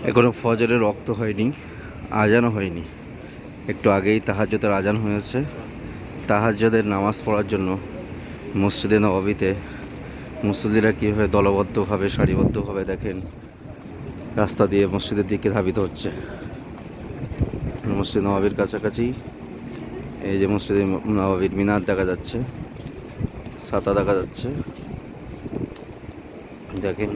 এখনো ফজরের রক্ত হয়নি, আজানও হয়নি। একটু আগেই তাহাজ্জুদের আজান হয়েছে। তাহাজ্জুদের নামাজ পড়ার জন্য মসজিদে নববীতে মুসল্লিরা কীভাবে দলবদ্ধভাবে সারিবদ্ধভাবে দেখেন রাস্তা দিয়ে মসজিদের দিকে ধাবিত হচ্ছে। মসজিদ নববীর কাছাকাছি এই যে মসজিদে নববীর মিনার দেখা যাচ্ছে, ছাতা দেখা যাচ্ছে। দেখেন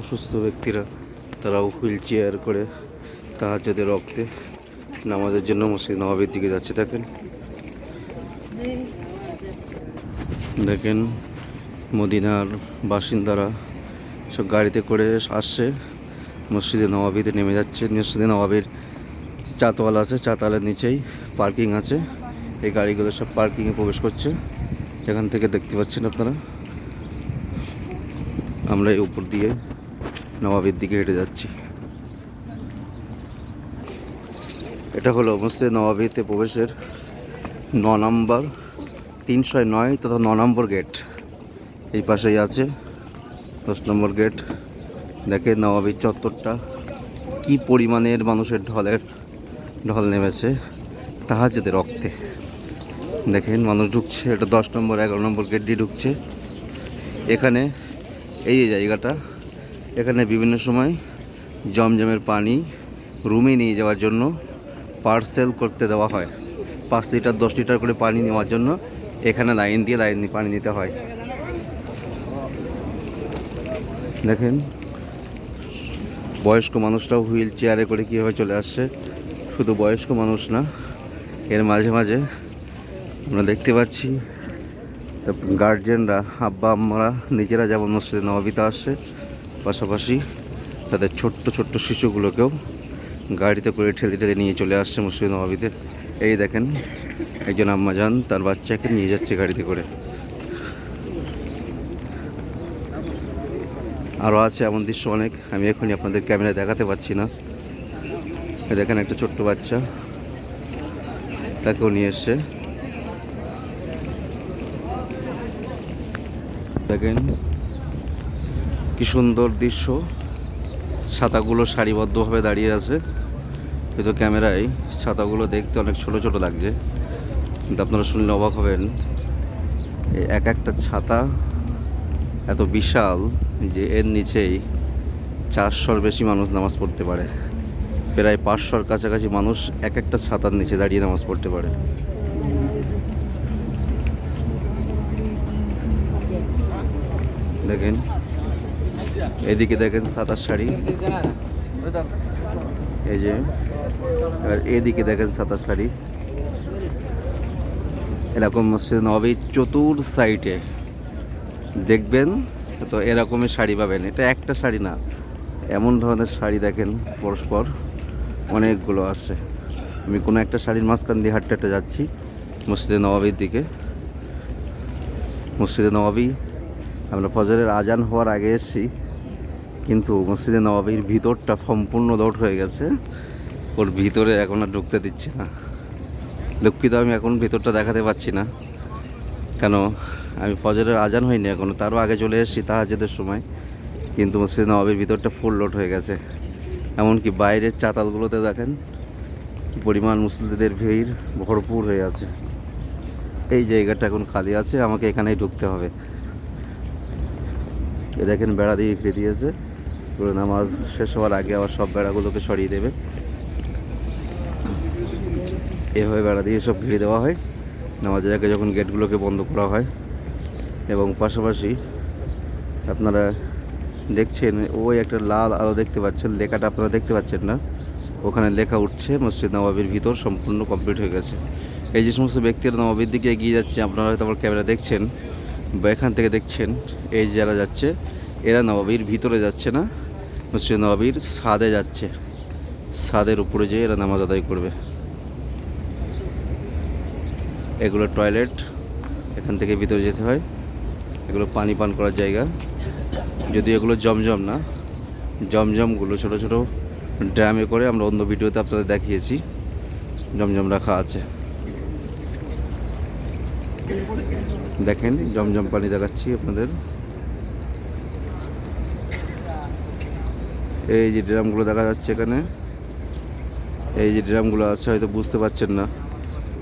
অসুস্থ ব্যক্তিরা তারাও হুইল চেয়ার করে তাহাজ্জুদের রক্তে নামাজের জন্য মসজিদ নববীর দিকে যাচ্ছে। দেখেন মদিনার বাসিন্দারা সব গাড়িতে করে আসছে, মসজিদে নববীতে নেমে যাচ্ছে। মসজিদে নববীর চাতওয়াল আছে, চাতওয়ালের নিচেই পার্কিং আছে। এই গাড়িগুলো সব পার্কিংয়ে প্রবেশ করছে। এখান থেকে দেখতে পাচ্ছেন আপনারা। আমরা এই উপর দিয়ে নববীর দিকে হেঁটে যাচ্ছি। এটা হলো মসজিদে নববীতে প্রবেশের 9 নম্বর 309 তথা 9 নম্বর গেট। এই পাশেই আছে 10 নম্বর গেট। দেখেন নববীর চত্বরটা কি পরিমাণের মানুষের ঢল নেমেছে তাহাজ্জুদের রক্তে। দেখেন মানুষ ঢুকছে, এটা 10 নম্বর 11 নম্বর গেট দিয়ে ঢুকছে। এখানে এই জায়গাটা, এখানে বিভিন্ন সময় জমজমের পানি রুমে নিয়ে যাওয়ার জন্য পার্সেল করতে দেওয়া হয়। 5 লিটার 10 লিটার করে পানি নেওয়ার জন্য এখানে লাইন দিয়ে পানি নিতে হয়। দেখেন বয়স্ক মানুষরাও হুইল চেয়ারে করে কীভাবে চলে আসছে। শুধু বয়স্ক মানুষ না, এর মাঝে মাঝে আমরা দেখতে পাচ্ছি গার্জিয়ানরা, আব্বা আম্মারা নিজেরা যেমন মসজিদে নববীতে আসছে, পাশাপাশি তাদের ছোট্ট ছোট্ট শিশুগুলোকেও গাড়িতে করে ঠেলে নিয়ে চলে আসছে মসজিদে নববীতে। এই দেখেন একজন আম্মা যান তার বাচ্চাকে নিয়ে যাচ্ছে গাড়িতে করে। আরও আছে এমন দৃশ্য অনেক, আমি এখনই আপনাদের ক্যামেরায় দেখাতে পারছি না। দেখেন একটা ছোট্ট বাচ্চা, তাকেও নিয়ে এসছে। দেখেন কি সুন্দর দৃশ্য, ছাতাগুলো সারিবদ্ধভাবে দাঁড়িয়ে আছে। হয়তো ক্যামেরায় ছাতাগুলো দেখতে অনেক ছোট ছোট লাগছে, কিন্তু আপনারা শুনলে অবাক হবেন। এক একটা ছাতা এত বিশাল যে এর নিচেই 400-র বেশি মানুষ নামাজ পড়তে পারে। প্রায় 500-র কাছাকাছি মানুষ এক একটা ছাতার নিচে দাঁড়িয়ে নামাজ পড়তে পারে। দেখেন এদিকে দেখেন ছাতার সারি, এই যে, আর এদিকে দেখেন ছাতার সারি। এরকম মসজিদ নববীর চতুর সাইডে দেখবেন তো এরকমই শাড়ি পাবেন। এটা একটা শাড়ি না, এমন ধরনের শাড়ি দেখেন পরস্পর অনেকগুলো আছে। আমি কোনো একটা শাড়ির মাঝখান দিয়ে হাঁটতে হাঁটতে যাচ্ছি মসজিদে নববীর দিকে। মসজিদে নববী আমরা ফজরের আজান হওয়ার আগে এসেছি, কিন্তু মসজিদে নববীর ভিতরটা সম্পূর্ণ লোড হয়ে গেছে। ওর ভিতরে এখন আর ঢুকতে দিচ্ছে না। দুঃখিত, আমি এখন ভিতরটা দেখাতে পাচ্ছি না, কেন আমি ফজরের আজান হয়নি এখনও, তারও আগে চলে এসেছি তাহাজ্জুদের সময়। কিন্তু মসজিদে নববীর ভিতরটা ফুল লোড হয়ে গেছে। এমনকি বাইরের চাতালগুলোতে দেখেন কি পরিমাণ মুসল্লিদের ভিড় ভরপুর হয়ে আছে। এই জায়গাটা এখন খালি আছে, আমাকে এখানেই ঢুকতে হবে। এ দেখেন বেড়া দিয়ে ঘিরে দিয়েছে, পুরো নামাজ শেষ হওয়ার আগে আবার সব বেড়াগুলোকে সরিয়ে দেবে। এভাবে বেড়া দিয়ে সব ঘিরে দেওয়া হয় নামাজের আগে যখন গেটগুলোকে বন্ধ করা হয়। এবং পাশাপাশি আপনারা দেখছেন ওই একটা লাল আলো দেখতে পাচ্ছেন, লেখাটা আপনারা দেখতে পাচ্ছেন না, ওখানে লেখা উঠছে মসজিদ নববীর ভিতর সম্পূর্ণ কমপ্লিট হয়ে গেছে। এই যে সমস্ত ব্যক্তিরা নববীর দিকে এগিয়ে যাচ্ছে, আপনারা হয়তো আমার ক্যামেরা দেখছেন বা এখান থেকে দেখছেন, এই যারা যাচ্ছে এরা নববীর ভিতরে যাচ্ছে না, মসজিদ নববীর ছাদে যাচ্ছে। ছাদের উপরে যেয়ে এরা নামাজ আদায় করবে। এগুলো টয়লেট, এখান থেকে ভিতরে যেতে হয়। এগুলো পানি পান করার জায়গা, যদি এগুলো জমজম না, জমজমগুলো ছোটো ছোটো ড্রামে করে আমরা অন্য ভিডিওতে আপনাদের দেখিয়েছি জমজম রাখা আছে। দেখেন জমজম পানি দেখাচ্ছি আপনাদের। এই যে ড্রামগুলো দেখা যাচ্ছে এখানে, এই যে ড্রামগুলো আছে হয়তো বুঝতে পারছেন না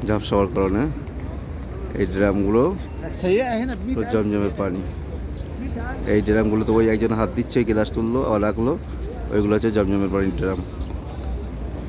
ঝাপসা হওয়ার কারণে। এই ড্রামগুলো তো জমজমের পানি। এই ড্রামগুলো তো ওই একজন হাত দিচ্ছে, ওই গ্লাস তুললো আর রাখলো, ওইগুলো হচ্ছে জমজমের পানির ড্রাম।